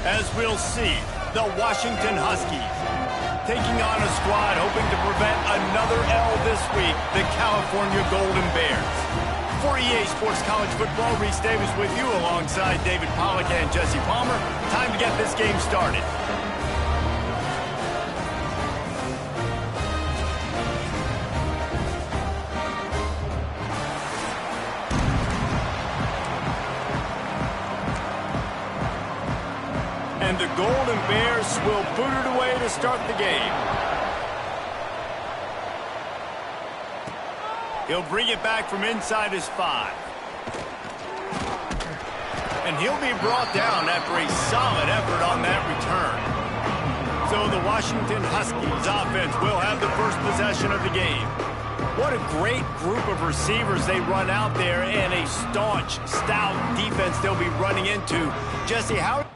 as we'll see the Washington Huskies taking on a squad hoping to prevent another L this week, the California Golden Bears. For EA Sports College Football, Reese Davis with you alongside David Pollack and Jesse Palmer. Time to get this game started. And the Golden Bears will boot it away to start the game. He'll bring it back from inside his 5. And he'll be brought down after a solid effort on that return. So the Washington Huskies offense will have the first possession of the game. What a great group of receivers they run out there, and a staunch, stout defense they'll be running into. Jesse, how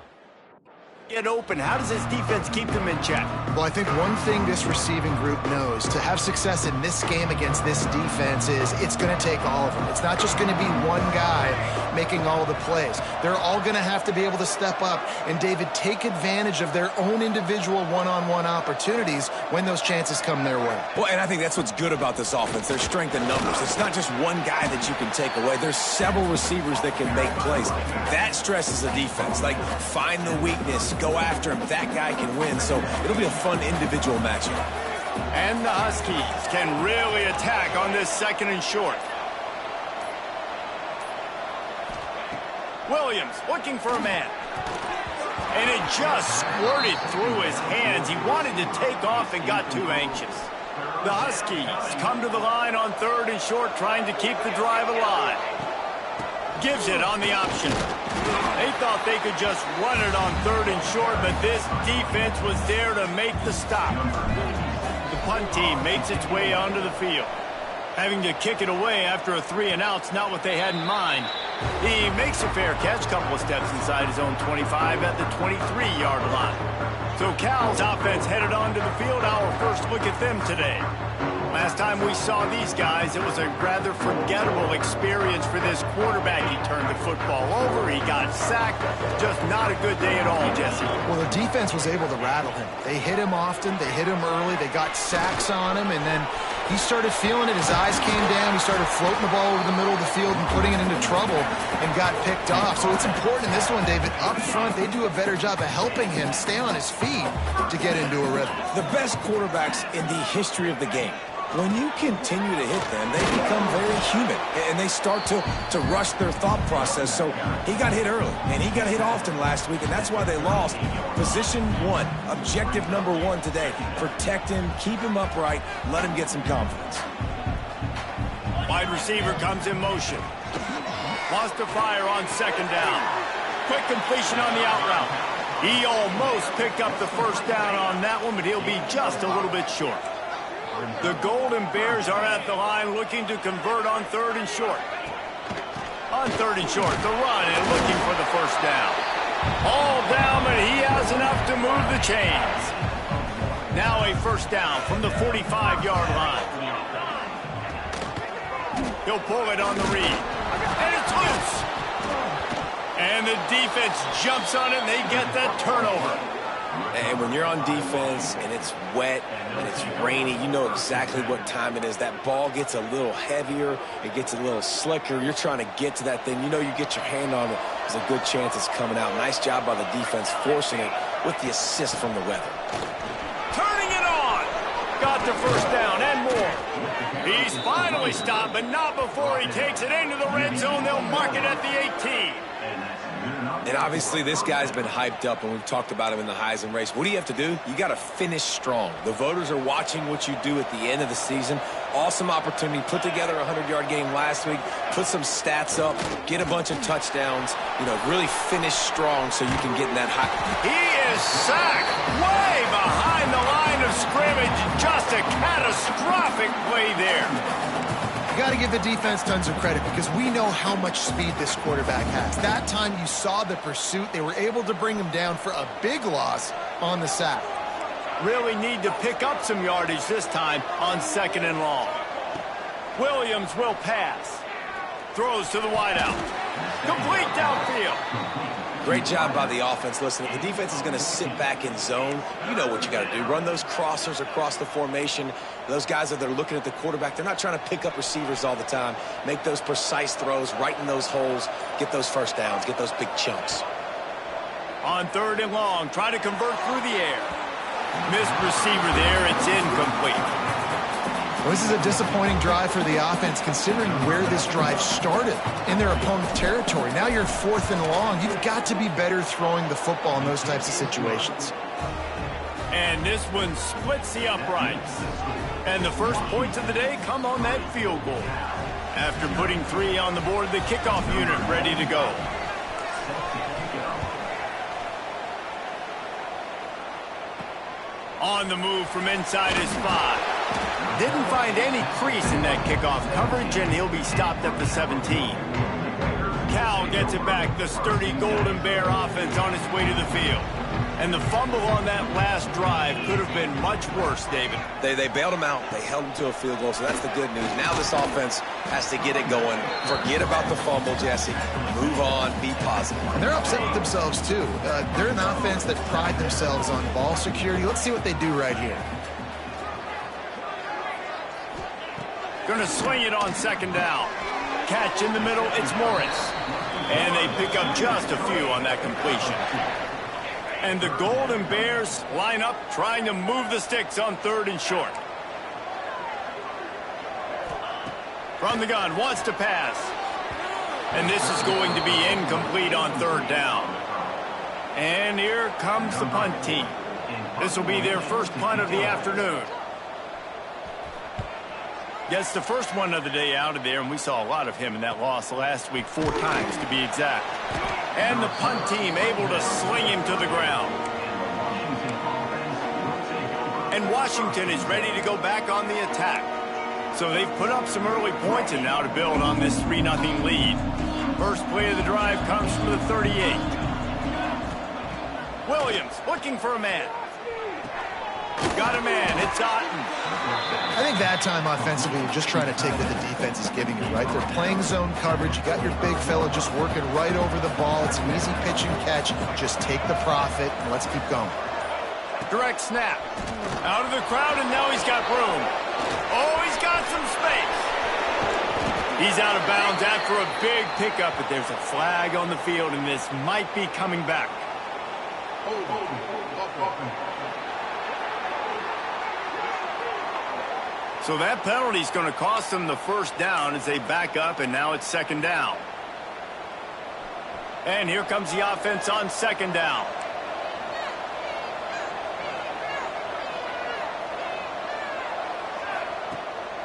get open? How does this defense keep them in check? Well, I think one thing this receiving group knows to have success in this game against this defense is it's going to take all of them. It's not just going to be one guy making all the plays. They're all going to have to be able to step up and, David, take advantage of their own individual one-on-one opportunities when those chances come their way. Well, and I think that's what's good about this offense, their strength in numbers. It's not just one guy that you can take away. There's several receivers that can make plays. That stresses the defense. Like, find the weakness, go after him. That guy can win. So it'll be a fun individual matchup. And the Huskies can really attack on this second and short. Williams looking for a man. And it just squirted through his hands. He wanted to take off and got too anxious. The Huskies come to the line on third and short, trying to keep the drive alive. Gives it on the option. They thought they could just run it on third and short, but this defense was there to make the stop. The punt team makes its way onto the field. Having to kick it away after a 3-and-out's not what they had in mind. He makes a fair catch, couple of steps inside his own 25 at the 23-yard line. So Cal's offense headed onto the field. Our first look at them today. Last time we saw these guys, it was a rather forgettable experience for this quarterback. He turned the football over, he got sacked. Just not a good day at all, Jesse. Well, the defense was able to rattle him. They hit him often, they hit him early, they got sacks on him, and then he started feeling it. His eyes came down, he started floating the ball over the middle of the field and putting it into trouble and got picked off. So it's important in this one, David, up front, they do a better job of helping him stay on his feet to get into a rhythm. The best quarterbacks in the history of the game, when you continue to hit them, they become very human, and they start to rush their thought process. So he got hit early, and he got hit often last week, and that's why they lost. Position 1, objective number 1 today. Protect him, keep him upright, let him get some confidence. Wide receiver comes in motion. Wants to fire on second down. Quick completion on the out route. He almost picked up the first down on that one, but he'll be just a little bit short. The Golden Bears are at the line looking to convert on third and short. On third and short, the run and looking for the first down. All down, but he has enough to move the chains. Now a first down from the 45-yard line. He'll pull it on the read. And it's loose. And the defense jumps on it, and they get that turnover. And when you're on defense and it's wet and it's rainy, you know exactly what time it is. That ball gets a little heavier. It gets a little slicker. You're trying to get to that thing. You know you get your hand on it. There's a good chance it's coming out. Nice job by the defense forcing it with the assist from the weather. Turning it on. Got the first down and more. He's finally stopped, but not before he takes it into the red zone. They'll mark it at the 18. And obviously this guy's been hyped up, and we've talked about him in the Heisman race. What do you have to do? You got to finish strong. The voters are watching what you do at the end of the season. Awesome opportunity. Put together a 100-yard game last week. Put some stats up. Get a bunch of touchdowns. You know, really finish strong so you can get in that high. He is sacked way behind the line of scrimmage. Just a catastrophic play there. Got to give the defense tons of credit because we know how much speed this quarterback has. That time you saw the pursuit. They were able to bring him down for a big loss on the sack. Really need to pick up some yardage this time on second and long. Williams will pass. Throws to the wideout. Complete downfield. Great job by the offense. Listen, if the defense is going to sit back in zone, you know what you got to do. Run those crossers across the formation. Those guys that are looking at the quarterback, they're not trying to pick up receivers all the time. Make those precise throws, right in those holes, get those first downs, get those big chunks. On 3rd and long, try to convert through the air. Missed receiver there. It's incomplete. Well, this is a disappointing drive for the offense, considering where this drive started in their opponent's territory. Now you're 4th and long. You've got to be better throwing the football in those types of situations. And this one splits the uprights. And the first points of the day come on that field goal. After putting 3 on the board, the kickoff unit ready to go. On the move from inside his 5. Didn't find any crease in that kickoff coverage, and he'll be stopped at the 17. Cal gets it back. The sturdy Golden Bear offense on its way to the field. And the fumble on that last drive could have been much worse, David. They bailed him out. They held him to a field goal, so that's the good news. Now this offense has to get it going. Forget about the fumble, Jesse. Move on. Be positive. And they're upset with themselves, too. They're an offense that pride themselves on ball security. Let's see what they do right here. Going to swing it on 2nd down. Catch in the middle, it's Morris. And they pick up just a few on that completion. And the Golden Bears line up trying to move the sticks on 3rd and short. From the gun, wants to pass. And this is going to be incomplete on 3rd down. And here comes the punt team. This will be their first punt of the afternoon. Gets the first one of the day out of there, and we saw a lot of him in that loss last week, 4 times to be exact. And the punt team able to sling him to the ground. And Washington is ready to go back on the attack. So they've put up some early points and now to build on this 3-0 lead. First play of the drive comes from the 38. Williams looking for a man. Got a man. It's Otten. I think that time offensively, you're just trying to take what the defense is giving you, right? They're playing zone coverage. You got your big fella just working right over the ball. It's an easy pitch and catch. Just take the profit, and let's keep going. Direct snap. Out of the crowd, and now he's got room. Oh, he's got some space. He's out of bounds after a big pickup, but there's a flag on the field, and this might be coming back. So that penalty is going to cost them the first down as they back up, and now it's 2nd down. And here comes the offense on 2nd down.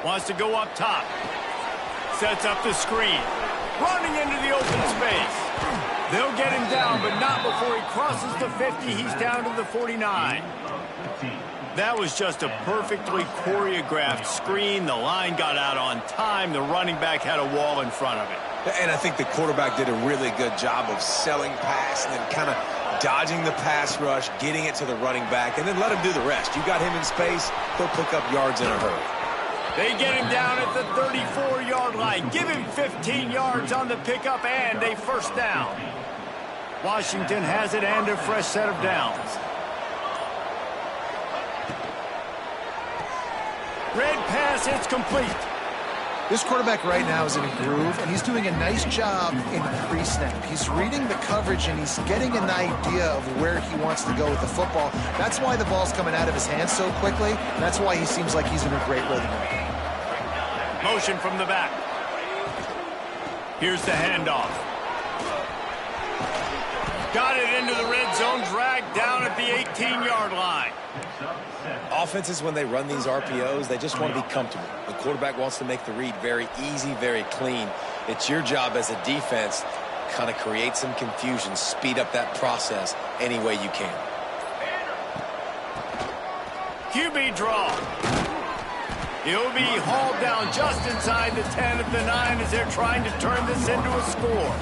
Wants to go up top. Sets up the screen. Running into the open space. They'll get him down, but not before he crosses the 50. He's down to the 49. That was just a perfectly choreographed screen. The line got out on time. The running back had a wall in front of it. And I think the quarterback did a really good job of selling pass and then kind of dodging the pass rush, getting it to the running back, and then let him do the rest. You got him in space, he'll pick up yards in a hurry. They get him down at the 34-yard line. Give him 15 yards on the pickup and a first down. Washington has it and a fresh set of downs. Red pass, it's complete. This quarterback right now is in a groove, and he's doing a nice job in pre-snap. He's reading the coverage, and he's getting an idea of where he wants to go with the football. That's why the ball's coming out of his hands so quickly, and that's why he seems like he's in a great rhythm. Motion from the back. Here's the handoff. Got it into the red zone, dragged down at the 18-yard line. Offenses, when they run these RPOs, they just want to be comfortable. The quarterback wants to make the read very easy, very clean. It's your job as a defense, kind of create some confusion, speed up that process any way you can. QB draw. He'll be hauled down just inside the 10 at the 9 as they're trying to turn this into a score.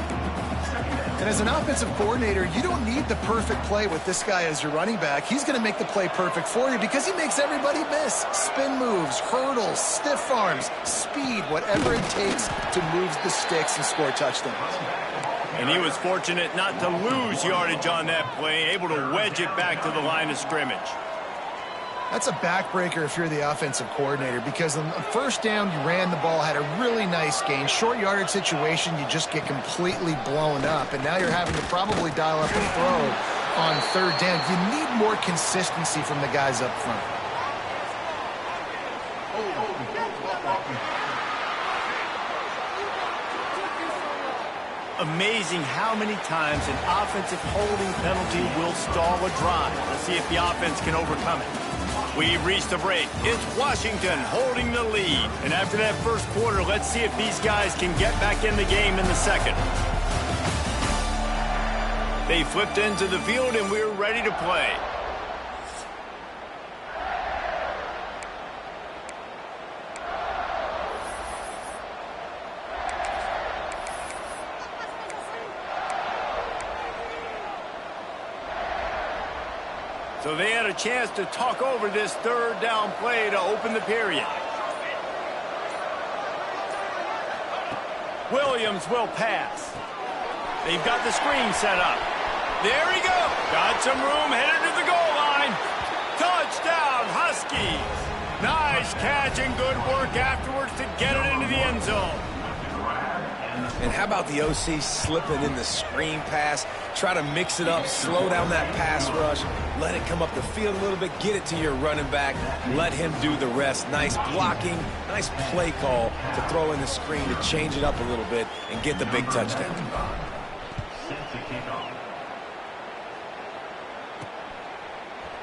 And as an offensive coordinator, you don't need the perfect play with this guy as your running back. He's going to make the play perfect for you because he makes everybody miss. Spin moves, hurdles, stiff arms, speed, whatever it takes to move the sticks and score touchdowns. And he was fortunate not to lose yardage on that play, able to wedge it back to the line of scrimmage. That's a backbreaker if you're the offensive coordinator, because on the first down, you ran the ball, had a really nice gain. Short yardage situation, you just get completely blown up, and now you're having to probably dial up a throw on third down. You need more consistency from the guys up front. Amazing how many times an offensive holding penalty will stall a drive. Let's see if the offense can overcome it. We've reached a break. It's Washington holding the lead. And after that first quarter, let's see if these guys can get back in the game in the second. They flipped into the field, and we're ready to play. So they had a chance to talk over this third down play to open the period. Williams will pass. They've got the screen set up. There he goes. Got some room, headed to the goal line. Touchdown, Huskies. Nice catch and good work afterwards to get it into the end zone. And how about the OC slipping in the screen pass? Try to mix it up, slow down that pass rush, let it come up the field a little bit, get it to your running back, let him do the rest. Nice blocking, nice play call to throw in the screen to change it up a little bit and get the big touchdown.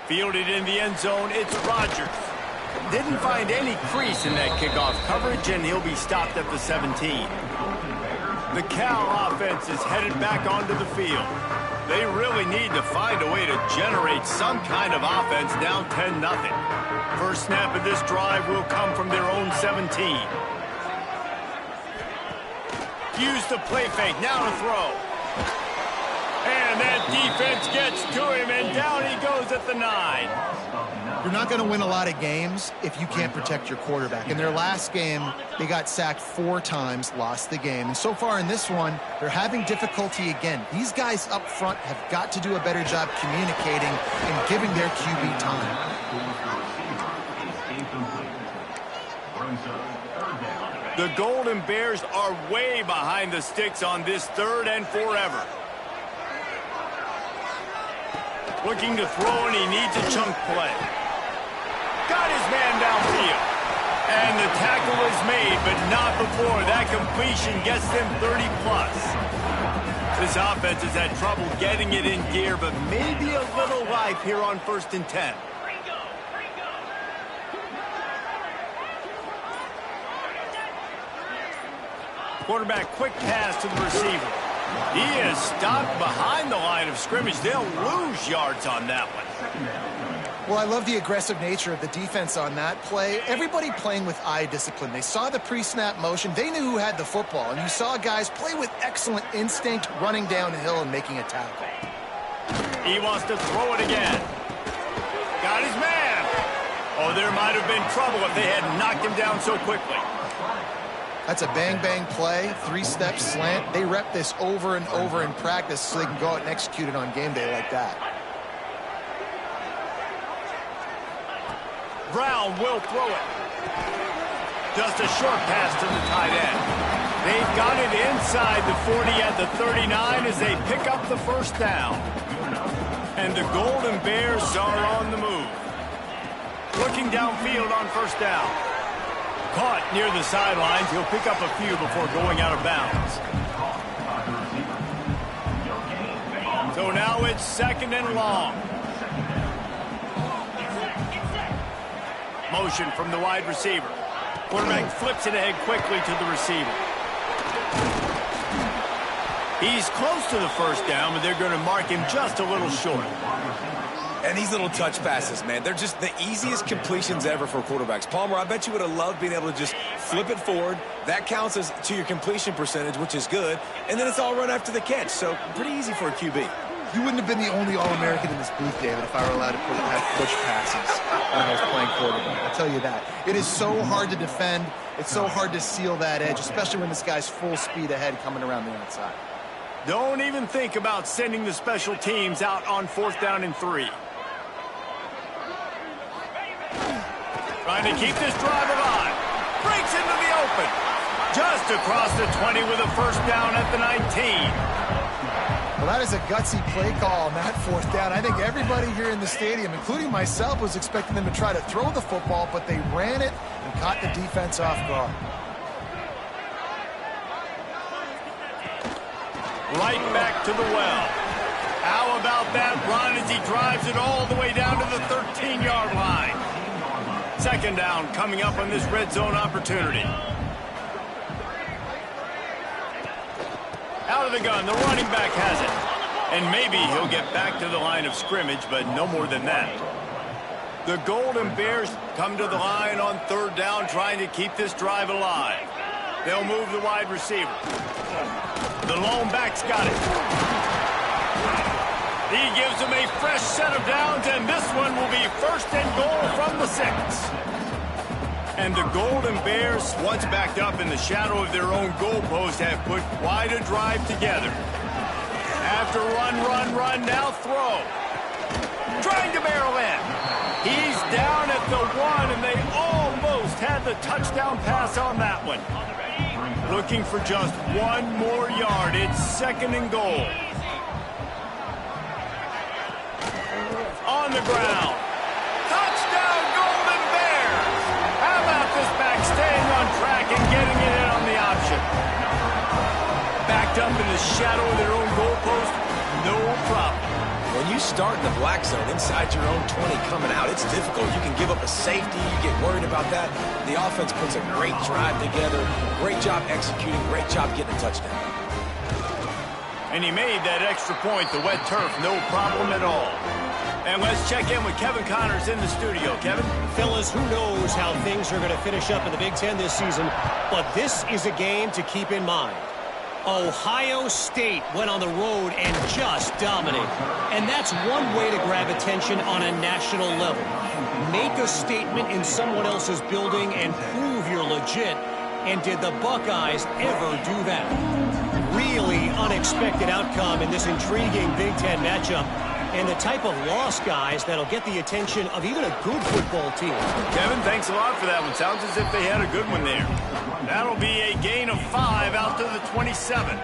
Fielded in the end zone, it's Rodgers. Didn't find any crease in that kickoff coverage, and he'll be stopped at the 17. The Ncaa offense is headed back onto the field. They really need to find a way to generate some kind of offense down 10-0. First snap of this drive will come from their own 17. Use the play fake, now to throw. And that defense gets to him, and down he goes at the 9. You're not going to win a lot of games if you can't protect your quarterback. In their last game, they got sacked 4 times, lost the game. And so far in this one, they're having difficulty again. These guys up front have got to do a better job communicating and giving their QB time. The Golden Bears are way behind the sticks on this 3rd and forever. Looking to throw, and he needs a chunk play. Got his man downfield. And the tackle is made, but not before that completion gets them 30+. This offense has had trouble getting it in gear, but maybe a little life here on 1st and 10. Quarterback, quick pass to the receiver. He is stopped behind the line of scrimmage. They'll lose yards on that one. Well, I love the aggressive nature of the defense on that play. Everybody playing with eye discipline. They saw the pre-snap motion. They knew who had the football. And you saw guys play with excellent instinct, running downhill and making a tackle. He wants to throw it again. Got his man. Oh, there might have been trouble if they hadn't knocked him down so quickly. That's a bang-bang play, 3-step slant. They rep this over and over in practice so they can go out and execute it on game day like that. Brown will throw it. Just a short pass to the tight end. They've got it inside the 40 at the 39 as they pick up the first down. And the Golden Bears are on the move. Looking downfield on first down. Caught near the sidelines. He'll pick up a few before going out of bounds. So now it's 2nd and long. Motion from the wide receiver. Quarterback flips it ahead quickly to the receiver. He's close to the first down, but they're going to mark him just a little short. And these little touch passes, man, they're just the easiest completions ever for quarterbacks. Palmer, I bet you would have loved being able to just flip it forward. That counts as to your completion percentage, which is good. And then it's all run after the catch. So pretty easy for a QB. You wouldn't have been the only All-American in this booth, David, if I were allowed to have push passes when I was playing quarterback. I'll tell you that. It is so hard to defend. It's so hard to seal that edge, especially when this guy's full speed ahead coming around the outside. Don't even think about sending the special teams out on 4th down and 3. Trying to keep this drive alive. Breaks into the open. Just across the 20 with a first down at the 19. Well, that is a gutsy play call on that 4th down. I think everybody here in the stadium, including myself, was expecting them to try to throw the football, but they ran it and caught the defense off guard. Right back to the well. How about that run as he drives it all the way down to the 13-yard line? 2nd down coming up on this red zone opportunity. Out of the gun, the running back has it. And maybe he'll get back to the line of scrimmage, but no more than that. The Golden Bears come to the line on 3rd down, trying to keep this drive alive. They'll move the wide receiver. The lone back's got it. He gives them a fresh set of downs, and this one will be 1st and goal from the 6. And the Golden Bears, once backed up in the shadow of their own goalpost, have put quite a drive together. After run, now throw. Trying to barrel in. He's down at the 1, and they almost had the touchdown pass on that one. Looking for just 1 more yard. It's 2nd and goal. On the ground. Touchdown, Golden Bears! How about this back staying on track and getting it in on the option? Backed up in the shadow of their own goalpost, no problem. When you start in the black zone inside your own 20 coming out, it's difficult. You can give up a safety. You get worried about that. The offense puts a great drive together. Great job executing. Great job getting a touchdown. And he made that extra point, the wet turf, no problem at all. And let's check in with Kevin Connors in the studio. Kevin? Fellas, who knows how things are going to finish up in the Big Ten this season, but this is a game to keep in mind. Ohio State went on the road and just dominated. And that's one way to grab attention on a national level. Make a statement in someone else's building and prove you're legit. And did the Buckeyes ever do that? Really unexpected outcome in this intriguing Big Ten matchup. And the type of loss, guys, that'll get the attention of even a good football team. Kevin, thanks a lot for that one. Sounds as if they had a good one there. That'll be a gain of 5 out to the 27.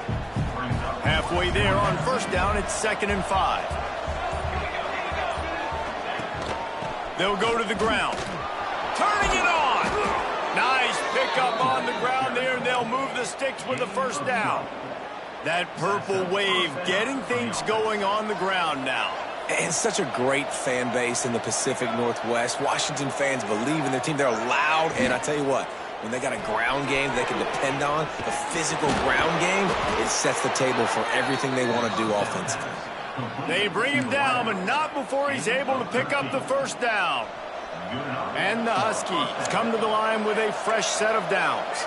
Halfway there on 1st down, it's 2nd and 5. They'll go to the ground. Turning it on. Nice pickup on the ground there. They'll move the sticks with the 1st down. That purple wave getting things going on the ground now. And such a great fan base in the Pacific Northwest. Washington fans believe in their team. They're loud, and I tell you what, when they got a ground game they can depend on, the physical ground game, it sets the table for everything they want to do offensively. They bring him down, but not before he's able to pick up the 1st down. And the Huskies come to the line with a fresh set of downs.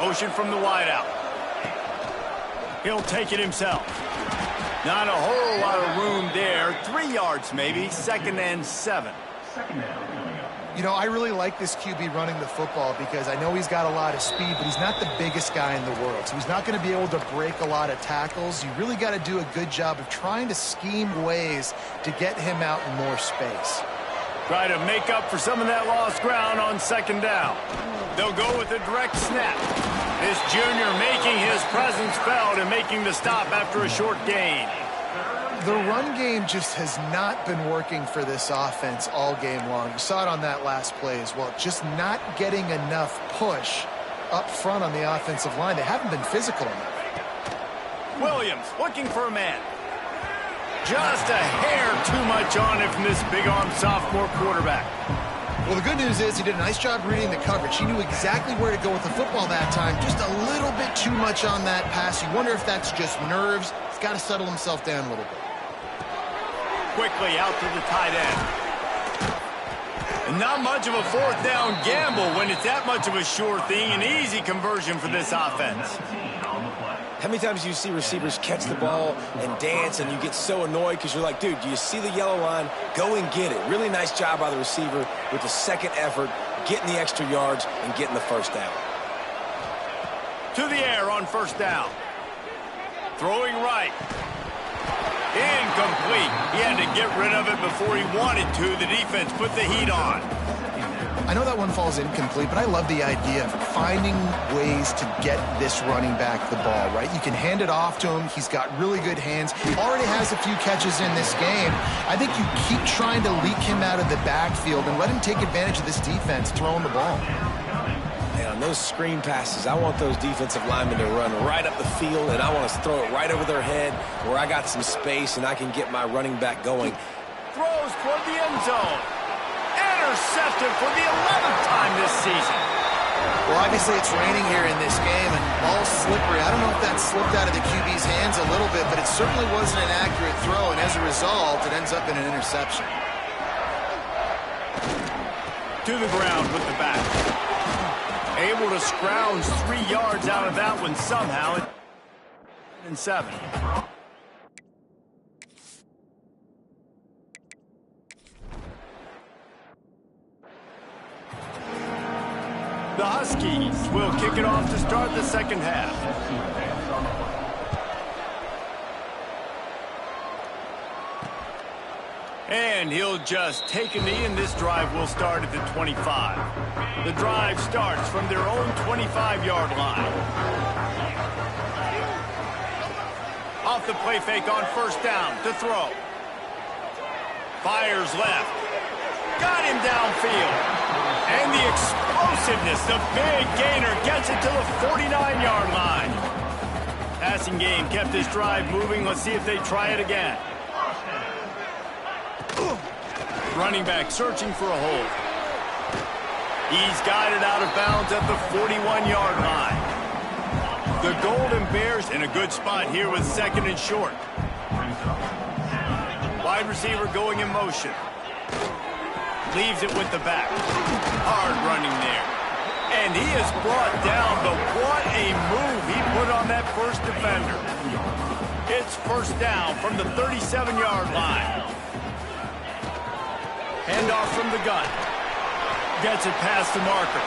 Motion from the wideout. He'll take it himself. Not a whole lot of room there. 3 yards maybe. 2nd and 7. You know, I really like this QB running the football because I know he's got a lot of speed, but he's not the biggest guy in the world. So he's not going to be able to break a lot of tackles. You really got to do a good job of trying to scheme ways to get him out in more space. Try to make up for some of that lost ground on 2nd down. They'll go with a direct snap. This junior making his presence felt and making the stop after a short gain. The run game just has not been working for this offense all game long. You saw it on that last play as well. Just not getting enough push up front on the offensive line. They haven't been physical enough. Williams looking for a man. Just a hair too much on it from this big-armed sophomore quarterback. Well, the good news is he did a nice job reading the coverage. He knew exactly where to go with the football that time. Just a little bit too much on that pass. You wonder if that's just nerves. He's got to settle himself down a little bit. Quickly out to the tight end. And not much of a 4th down gamble when it's that much of a sure thing. An easy conversion for this offense. How many times do you see receivers catch the ball and dance and you get so annoyed because you're like, dude, do you see the yellow line? Go and get it. Really nice job by the receiver with the 2nd effort, getting the extra yards and getting the 1st down. To the air on first down. Throwing right. Incomplete. He had to get rid of it before he wanted to. The defense put the heat on. I know that one falls incomplete, but I love the idea of finding ways to get this running back the ball, right? You can hand it off to him. He's got really good hands. He already has a few catches in this game. I think you keep trying to leak him out of the backfield and let him take advantage of this defense throwing the ball. And on those screen passes, I want those defensive linemen to run right up the field, and I want to throw it right over their head where I got some space and I can get my running back going. Throws toward the end zone. Intercepted for the 11th time this season. Well, obviously it's raining here in this game, and ball's slippery. I don't know if that slipped out of the QB's hands a little bit, but it certainly wasn't an accurate throw, and as a result, it ends up in an interception. To the ground with the back. Able to scrounge 3 yards out of that one somehow. And 7. The Huskies will kick it off to start the second half. And he'll just take a knee, and this drive will start at the 25. The drive starts from their own 25-yard line. Off the play fake on first down to throw. Fires left. Got him downfield. And the explosiveness, the big gainer, gets it to the 49-yard line. Passing game kept this drive moving. Let's see if they try it again. Running back searching for a hole. He's got it out of bounds at the 41-yard line. The Golden Bears in a good spot here with second and short. Wide receiver going in motion. Leaves it with the back. Hard running there. And he is brought down, but what a move he put on that first defender. It's first down from the 37-yard line. Handoff from the gun. Gets it past the marker.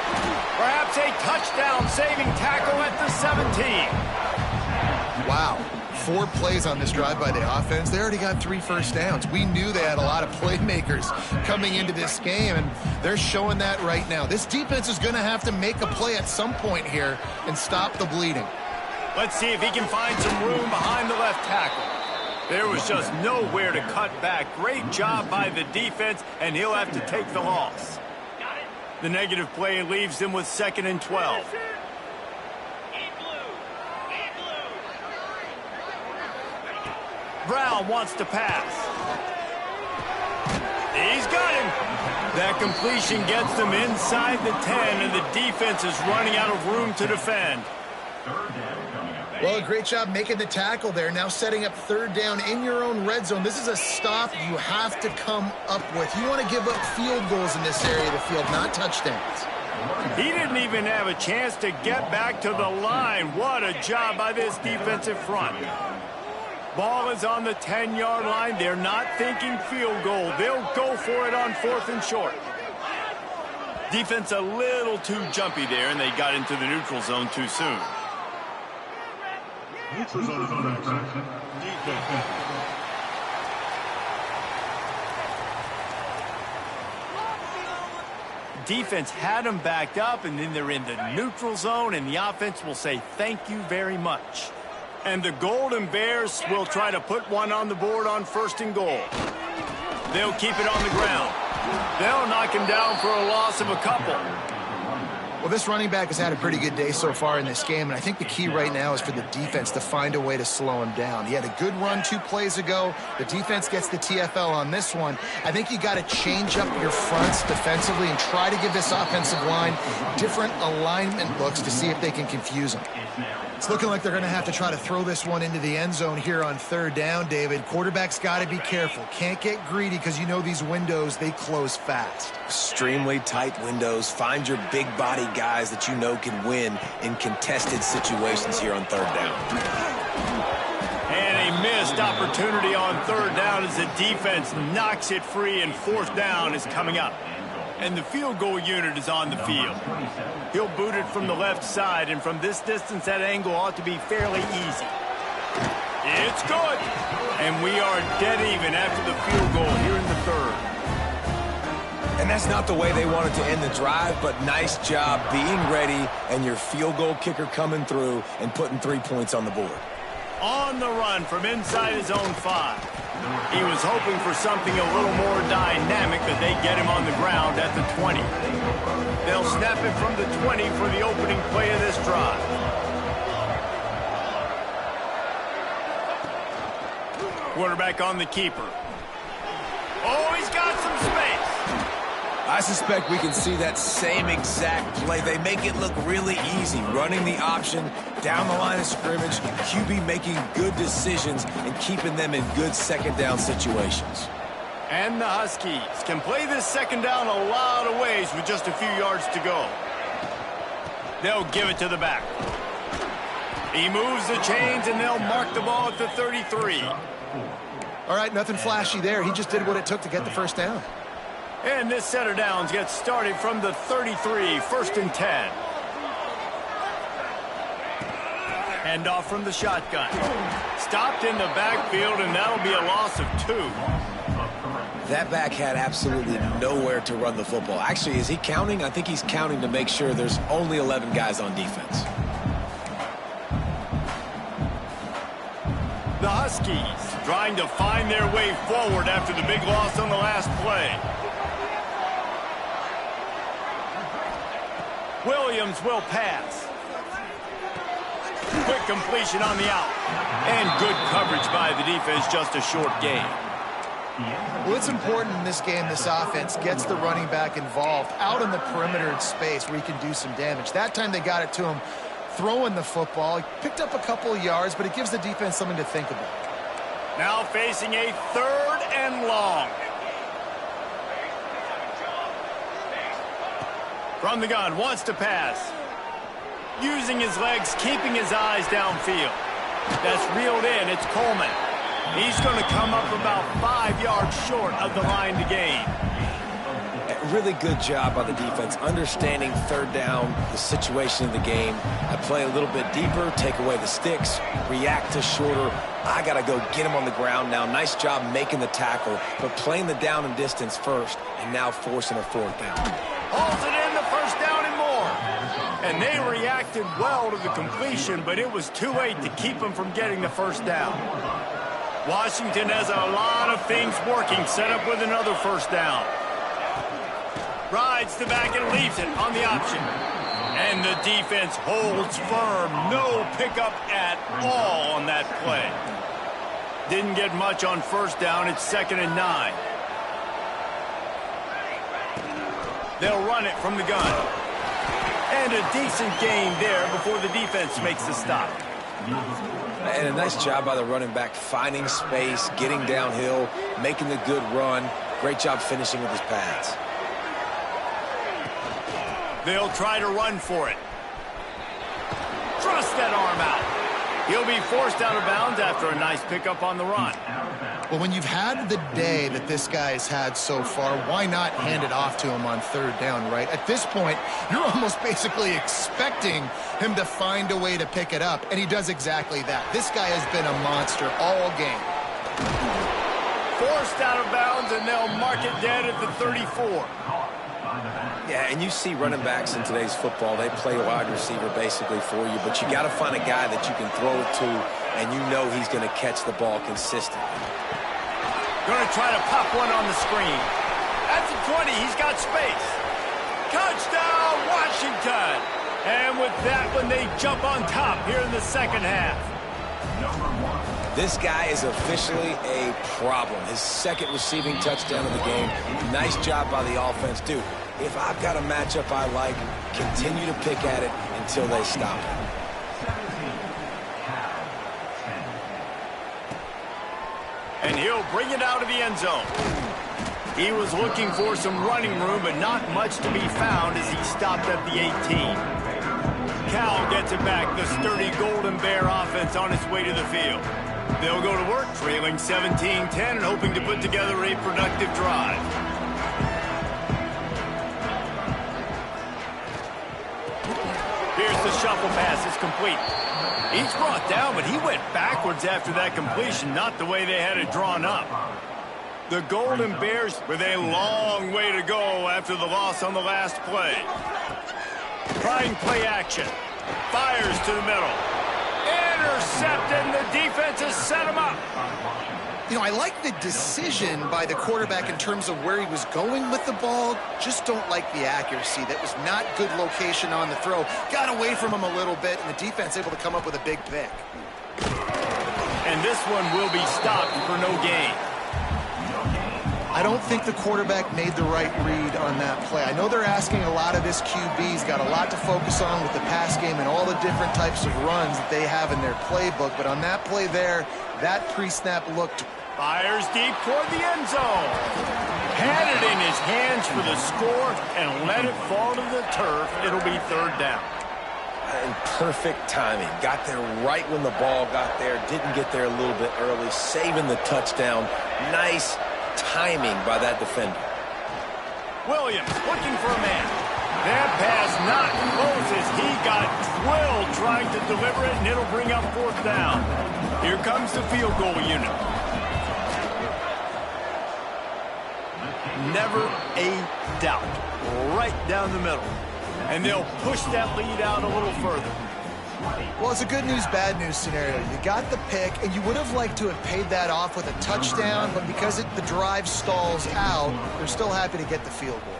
Perhaps a touchdown-saving tackle at the 17. Wow. 4 plays on this drive by the offense. They already got 3 first downs. We knew they had a lot of playmakers coming into this game, and they're showing that right now. This defense is going to have to make a play at some point here and stop the bleeding. Let's see if he can find some room behind the left tackle. There was just nowhere to cut back. Great job by the defense, and he'll have to take the loss. The negative play leaves them with 2nd and 12. Brown wants to pass. He's got him. That completion gets them inside the 10, and the defense is running out of room to defend. Well, a great job making the tackle there. Now setting up 3rd down in your own red zone. This is a stop you have to come up with. You want to give up field goals in this area of the field, not touchdowns. He didn't even have a chance to get back to the line. What a job by this defensive front. Ball is on the 10-yard line. They're not thinking field goal. They'll go for it on 4th and short. Defense a little too jumpy there, and they got into the neutral zone too soon. Defense had them backed up, and then they're in the neutral zone, and the offense will say thank you very much. And the Golden Bears will try to put one on the board on 1st and goal. They'll keep it on the ground. They'll knock him down for a loss of a couple. Well, this running back has had a pretty good day so far in this game, and I think the key right now is for the defense to find a way to slow him down. He had a good run 2 plays ago. The defense gets the TFL on this one. I think you got to change up your fronts defensively and try to give this offensive line different alignment looks to see if they can confuse him. It's looking like they're going to have to try to throw this one into the end zone here on 3rd down, David. Quarterback's got to be careful. Can't get greedy because you know these windows, they close fast. Extremely tight windows. Find your big body guys that you know can win in contested situations here on 3rd down. And a missed opportunity on 3rd down as the defense knocks it free, and 4th down is coming up. and the field goal unit is on the field. He'll boot it from the left side, and from this distance, that angle ought to be fairly easy. It's good. And we are dead even after the field goal here in the third. And that's not the way they wanted to end the drive, but nice job being ready and your field goal kicker coming through and putting 3 points on the board. On the run from inside his own 5. He was hoping for something a little more dynamic, but they get him on the ground at the 20. They'll snap it from the 20 for the opening play of this drive. Quarterback on the keeper. Oh, he's got some space. I suspect we can see that same exact play. They make it look really easy, running the option down the line of scrimmage, QB making good decisions and keeping them in good second down situations. And the Huskies can play this second down a lot of ways with just a few yards to go. They'll give it to the back. He moves the chains, and they'll mark the ball at the 33. All right, nothing flashy there. He just did what it took to get the first down. And this set of downs gets started from the 33, 1st and 10. Hand off from the shotgun. Stopped in the backfield, and that'll be a loss of 2. That back had absolutely nowhere to run the football. Actually, is he counting? I think he's counting to make sure there's only 11 guys on defense. The Huskies trying to find their way forward after the big loss on the last play. Williams will pass. Quick completion on the out. And good coverage by the defense, just a short gain. Well, it's important in this game this offense gets the running back involved out in the perimeter in space where he can do some damage. That time they got it to him throwing the football. He picked up a couple of yards, but it gives the defense something to think about. Now facing a 3rd and long. From the gun, wants to pass. Using his legs, keeping his eyes downfield. That's reeled in. It's Coleman. He's going to come up about 5 yards short of the line to gain. Really good job by the defense, understanding 3rd down, the situation of the game. I play a little bit deeper, take away the sticks, react to shorter. I got to go get him on the ground now. Nice job making the tackle, but playing the down and distance first, and now forcing a 4th down. Holds it in, the 1st down and more. And they reacted well to the completion, but it was too late to keep them from getting the 1st down. Washington has a lot of things working, set up with another 1st down. Rides the back and leaves it on the option. And the defense holds firm. No pickup at all on that play. Didn't get much on 1st down. It's 2nd and 9. They'll run it from the gun. And a decent gain there before the defense makes the stop. And a nice job by the running back, finding space, getting downhill, making the good run. Great job finishing with his pads. They'll try to run for it. Thrust that arm out. He'll be forced out of bounds after a nice pickup on the run. Well, when you've had the day that this guy's had so far, why not hand it off to him on 3rd down, right? At this point, you're almost basically expecting him to find a way to pick it up, and he does exactly that. This guy has been a monster all game. Forced out of bounds, and they'll mark it dead at the 34. Yeah, and you see running backs in today's football, they play wide receiver basically for you, but you got to find a guy that you can throw it to, and you know he's going to catch the ball consistently. Going to try to pop one on the screen. At the 20, he's got space. Touchdown, Washington! And with that one, they jump on top here in the 2nd half. This guy is officially a problem. His 2nd receiving touchdown of the game. Nice job by the offense. Dude, if I've got a matchup I like, continue to pick at it until they stop it. And he'll bring it out of the end zone. He was looking for some running room, but not much to be found as he stopped at the 18. Cal gets it back, the sturdy Golden Bear offense on its way to the field. They'll go to work, trailing 17-10 and hoping to put together a productive drive. shuffle pass is complete. He's brought down, but he went backwards after that completion, not the way they had it drawn up. The Golden Bears with a long way to go after the loss on the last play. Trying play action. Fires to the middle. Intercepted, and the defense has set him up. You know, I like the decision by the quarterback in terms of where he was going with the ball. Just don't like the accuracy. That was not good location on the throw. Got away from him a little bit, and the defense able to come up with a big pick. And this one will be stopped for no gain. I don't think the quarterback made the right read on that play. I know they're asking a lot of this QB. He's got a lot to focus on with the pass game and all the different types of runs that they have in their playbook. But on that play there, that pre-snap looked... Fires deep toward the end zone. Had it in his hands for the score and let it fall to the turf. It'll be third down. And perfect timing. Got there right when the ball got there. Didn't get there a little bit early. Saving the touchdown. Nice timing by that defender. Williams looking for a man. That pass not close as he got drilled trying to deliver it, and it'll bring up fourth down. Here comes the field goal unit. Never a doubt. Right down the middle. And they'll push that lead out a little further. Well, it's a good news, bad news scenario. You got the pick, and you would have liked to have paid that off with a touchdown, but because the drive stalls out, they're still happy to get the field goal.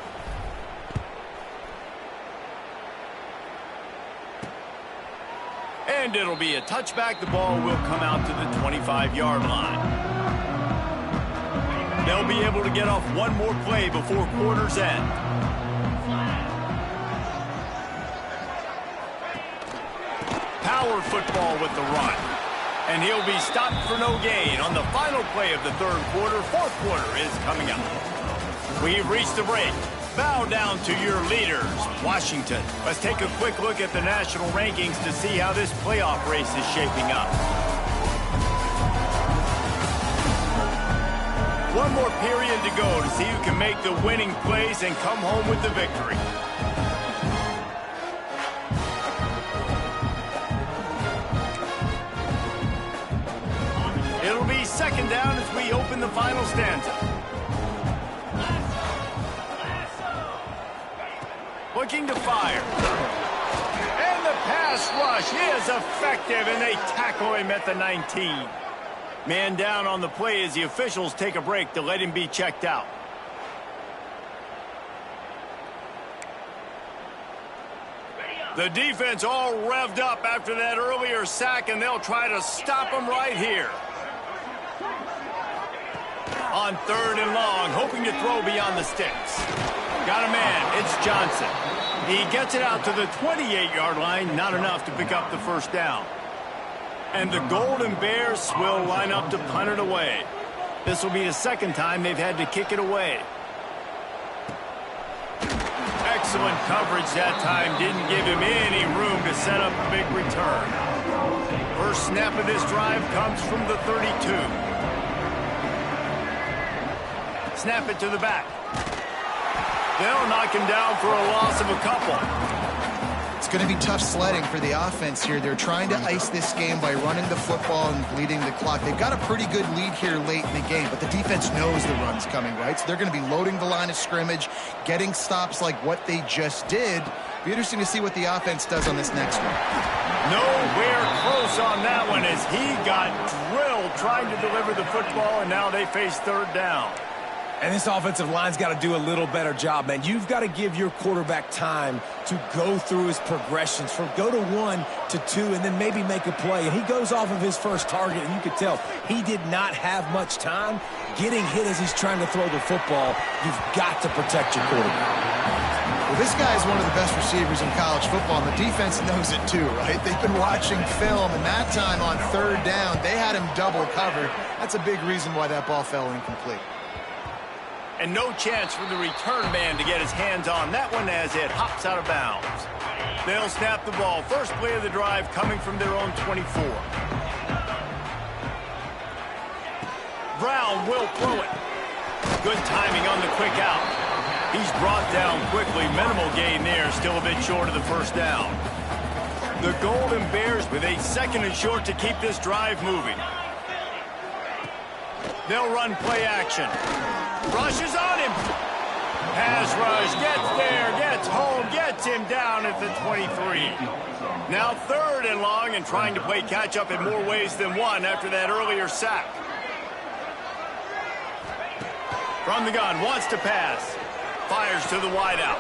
And it'll be a touchback. The ball will come out to the 25-yard line. They'll be able to get off one more play before quarter's end. Power football with the run. And he'll be stopped for no gain on the final play of the third quarter. Fourth quarter is coming up. We've reached the break. Bow down to your leaders, Washington. Let's take a quick look at the national rankings to see how this playoff race is shaping up. One more period to go to see who can make the winning plays and come home with the victory. It'll be second down as we open the final stanza. Looking to fire. And the pass rush is effective, and they tackle him at the 19. Man down on the play as the officials take a break to let him be checked out. The defense all revved up after that earlier sack, and they'll try to stop him right here. On third and long, hoping to throw beyond the sticks. Got a man, it's Johnson. He gets it out to the 28-yard line, not enough to pick up the first down. And the Golden Bears will line up to punt it away. This will be the second time they've had to kick it away. Excellent coverage that time. Didn't give him any room to set up a big return. First snap of this drive comes from the 32. Snap it to the back. They'll knock him down for a loss of a couple. It's going to be tough sledding for the offense here. They're trying to ice this game by running the football and bleeding the clock. They've got a pretty good lead here late in the game, but the defense knows the run's coming, right? So they're going to be loading the line of scrimmage, getting stops like what they just did. Be interesting to see what the offense does on this next one. Nowhere close on that one as he got drilled trying to deliver the football, and now they face third down. And this offensive line's got to do a little better job, man. You've got to give your quarterback time to go through his progressions, from go to 1 to 2, and then maybe make a play. And he goes off of his first target, and you could tell he did not have much time getting hit as he's trying to throw the football. You've got to protect your quarterback. Well, this guy is one of the best receivers in college football, and the defense knows it too, right? They've been watching film, and that time on third down, they had him double covered. That's a big reason why that ball fell incomplete. And no chance for the return man to get his hands on that one as it hops out of bounds. They'll snap the ball. First play of the drive coming from their own 24. Brown will throw it. Good timing on the quick out. He's brought down quickly. Minimal gain there. Still a bit short of the first down. The Golden Bears with a 2nd and short to keep this drive moving. They'll run play action. Rushes on him. Pass rush, gets there, gets home, gets him down at the 23. Now 3rd and long and trying to play catch-up in more ways than one after that earlier sack. From the gun, wants to pass. Fires to the wideout.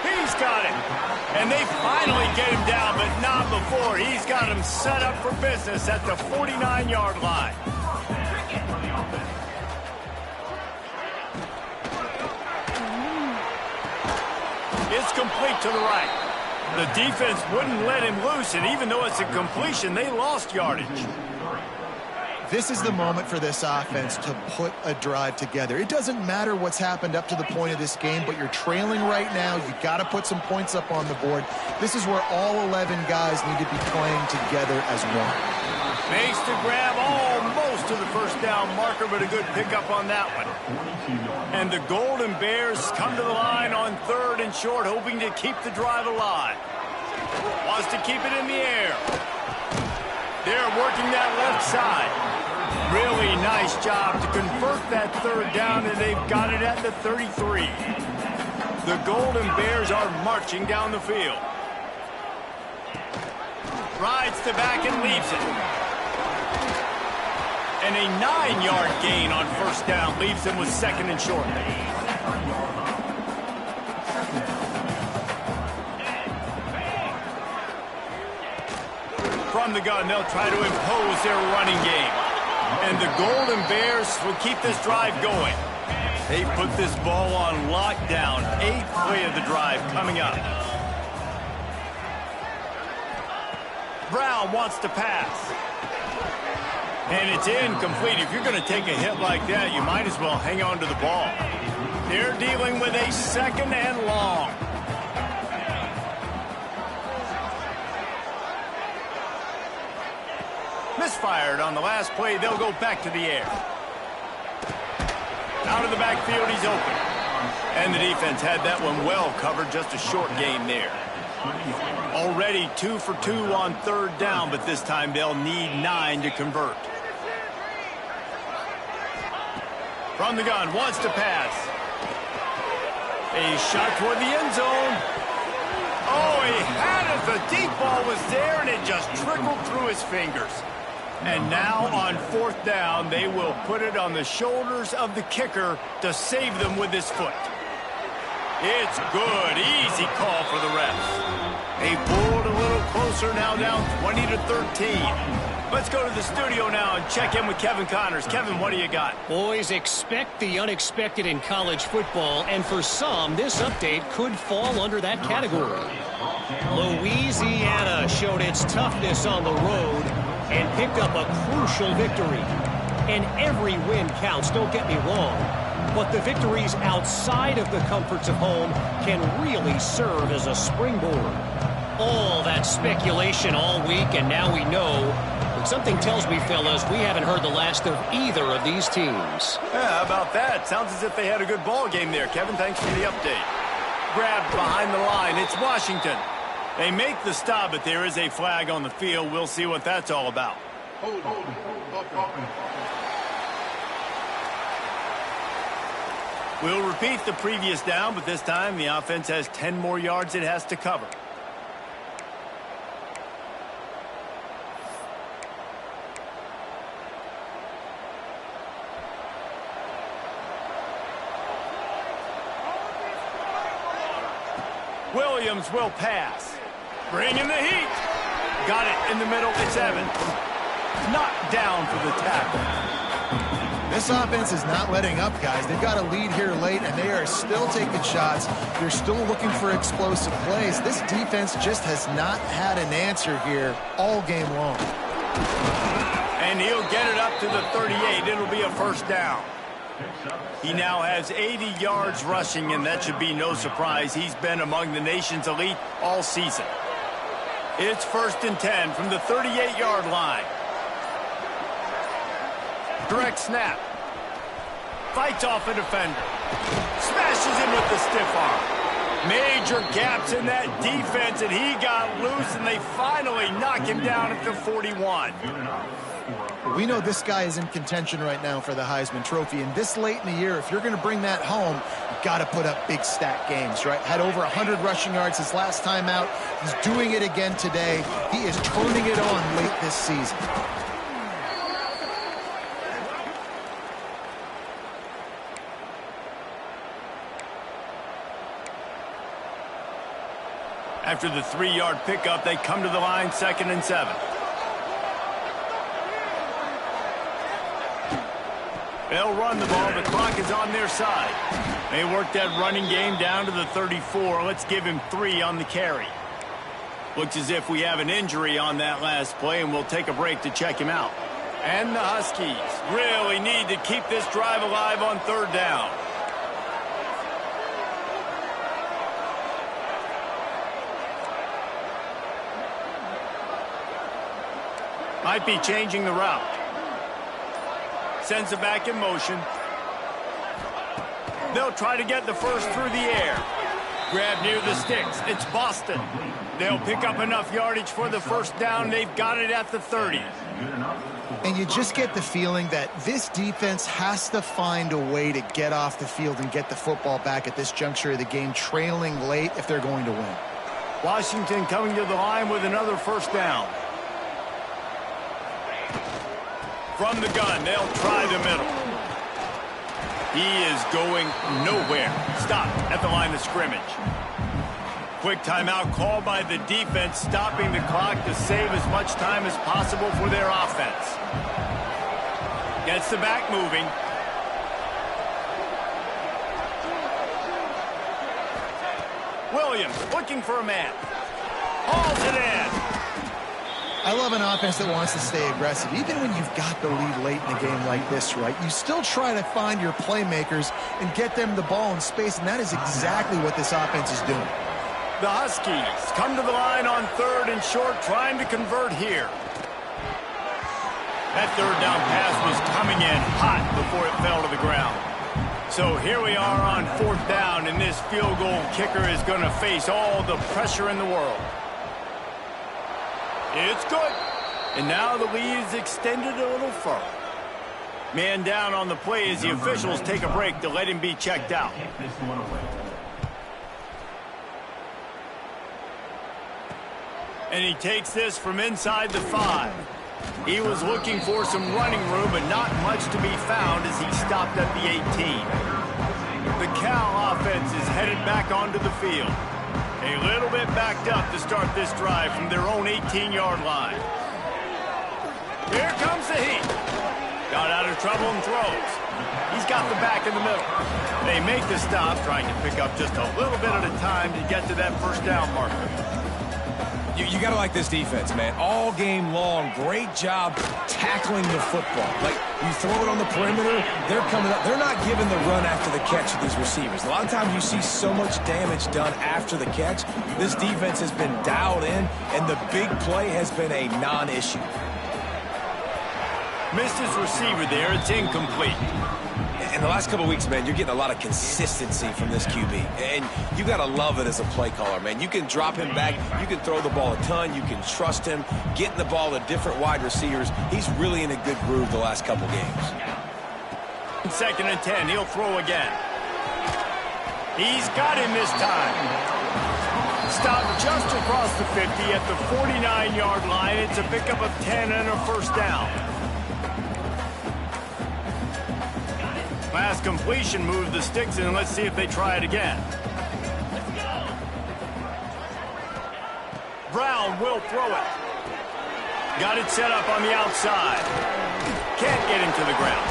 He's got it. And they finally get him down, but not before. He's got him set up for business at the 49-yard line. It's complete to the right. The defense wouldn't let him loose, and even though it's a completion, they lost yardage. This is the moment for this offense to put a drive together. It doesn't matter what's happened up to the point of this game, but you're trailing right now. You got to put some points up on the board. This is where all 11 guys need to be playing together as one. Makes the grab almost to the first down marker, but a good pickup on that one. And the Golden Bears come to the line on 3rd and short, hoping to keep the drive alive. Wants to keep it in the air. They're working that left side. Really nice job to convert that 3rd down, and they've got it at the 33. The Golden Bears are marching down the field. Rides the back and leaves it. And a 9-yard gain on 1st down leaves them with 2nd and short. From the gun, they'll try to impose their running game. And the Golden Bears will keep this drive going. They put this ball on lockdown. 8th play of the drive coming up. Brown wants to pass. And it's incomplete. If you're going to take a hit like that, you might as well hang on to the ball. They're dealing with a 2nd and long. Misfired on the last play. They'll go back to the air. Out of the backfield, he's open. And the defense had that one well covered. Just a short gain there. Already 2 for 2 on 3rd down, but this time they'll need 9 to convert. From the gun, wants to pass. A shot toward the end zone. Oh, he had it. The deep ball was there, and it just trickled through his fingers. And now on 4th down, they will put it on the shoulders of the kicker to save them with his foot. It's good. Easy call for the refs. They pulled a little closer, now down 20-13. Let's go to the studio now and check in with Kevin Connors. Kevin, what do you got? Boys, expect the unexpected in college football, and for some, this update could fall under that category. Louisiana showed its toughness on the road and picked up a crucial victory. And every win counts, don't get me wrong. But the victories outside of the comforts of home can really serve as a springboard. All that speculation all week, and now we know. But something tells me, fellas, we haven't heard the last of either of these teams. Yeah, how about that? Sounds as if they had a good ball game there. Kevin, thanks for the update. Grabbed behind the line. It's Washington. They make the stop, but there is a flag on the field. We'll see what that's all about. We'll repeat the previous down, but this time the offense has 10 more yards it has to cover. Williams will pass. Bringing the heat. Got it in the middle. It's Evans. Knocked down for the tackle. This offense is not letting up, guys. They've got a lead here late, and they are still taking shots. They're still looking for explosive plays. This defense just has not had an answer here all game long. And he'll get it up to the 38. It'll be a 1st down. He now has 80 yards rushing, and that should be no surprise. He's been among the nation's elite all season. It's 1st and 10 from the 38-yard line. Direct snap. Fights off a defender. Smashes him with the stiff arm. Major gaps in that defense, and he got loose, and they finally knock him down at the 41. We know this guy is in contention right now for the Heisman Trophy, and this late in the year, if you're going to bring that home, you've got to put up big stat games, right? Had over 100 rushing yards his last time out. He's doing it again today. He is turning it on late this season. After the 3-yard pickup, they come to the line, 2nd and 7. They'll run the ball. The clock is on their side. They work that running game down to the 34. Let's give him 3 on the carry. Looks as if we have an injury on that last play, and we'll take a break to check him out. And the Huskies really need to keep this drive alive on 3rd down. Might be changing the route. Sends it back in motion. They'll try to get the first through the air. Grab near the sticks. It's Boston. They'll pick up enough yardage for the first down. They've got it at the 30. And you just get the feeling that this defense has to find a way to get off the field and get the football back at this juncture of the game, trailing late if they're going to win. Washington coming to the line with another first down. From the gun, they'll try the middle. He is going nowhere. Stop at the line of scrimmage. Quick timeout called by the defense, stopping the clock to save as much time as possible for their offense. Gets the back moving. Williams looking for a man. Hauls it in. I love an offense that wants to stay aggressive. Even when you've got the lead late in a game like this, right, you still try to find your playmakers and get them the ball in space, and that is exactly what this offense is doing. The Huskies come to the line on 3rd and short, trying to convert here. That 3rd down pass was coming in hot before it fell to the ground. So here we are on 4th down, and this field goal kicker is going to face all the pressure in the world. It's good. And now the lead is extended a little further. Man down on the play as the officials take a break to let him be checked out. And he takes this from inside the 5. He was looking for some running room, but not much to be found as he stopped at the 18. The Cal offense is headed back onto the field. A little bit backed up to start this drive from their own 18-yard line. Here comes the heat. Got out of trouble and throws. He's got the back in the middle. They make the stop, trying to pick up just a little bit at a time to get to that first down marker. You got to like this defense, man. All game long, great job tackling the football. Like, you throw it on the perimeter, they're coming up. They're not giving the run after the catch to these receivers. A lot of times you see so much damage done after the catch. This defense has been dialed in, and the big play has been a non-issue. Missed his receiver there. It's incomplete. In the last couple of weeks, man, you're getting a lot of consistency from this QB. And you got to love it as a play caller, man. You can drop him back. You can throw the ball a ton. You can trust him. Getting the ball to different wide receivers. He's really in a good groove the last couple games. 2nd and 10. He'll throw again. He's got him this time. Stopped just across the 50 at the 49-yard line. It's a pickup of 10 and a first down. Last completion moved the sticks in, and let's see if they try it again. Brown will throw it. Got it set up on the outside. Can't get him to the ground.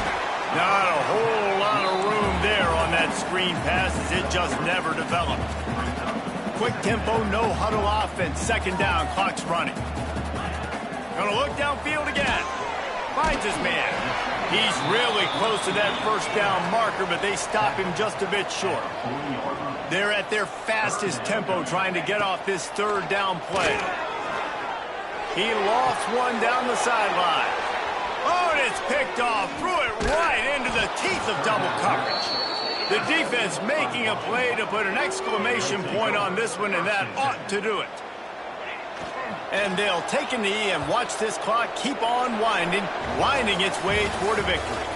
Not a whole lot of room there on that screen pass as it just never developed. Quick tempo, no huddle offense. 2nd down, clock's running. Gonna look downfield again. Finds his man. He's really close to that first down marker, but they stop him just a bit short. They're at their fastest tempo trying to get off this 3rd down play. He lost one down the sideline. Oh, and it's picked off. Threw it right into the teeth of double coverage. The defense making a play to put an exclamation point on this one, and that ought to do it. And they'll take a knee and watch this clock keep on winding its way toward a victory.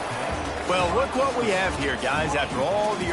Well, look what we have here, guys. After all the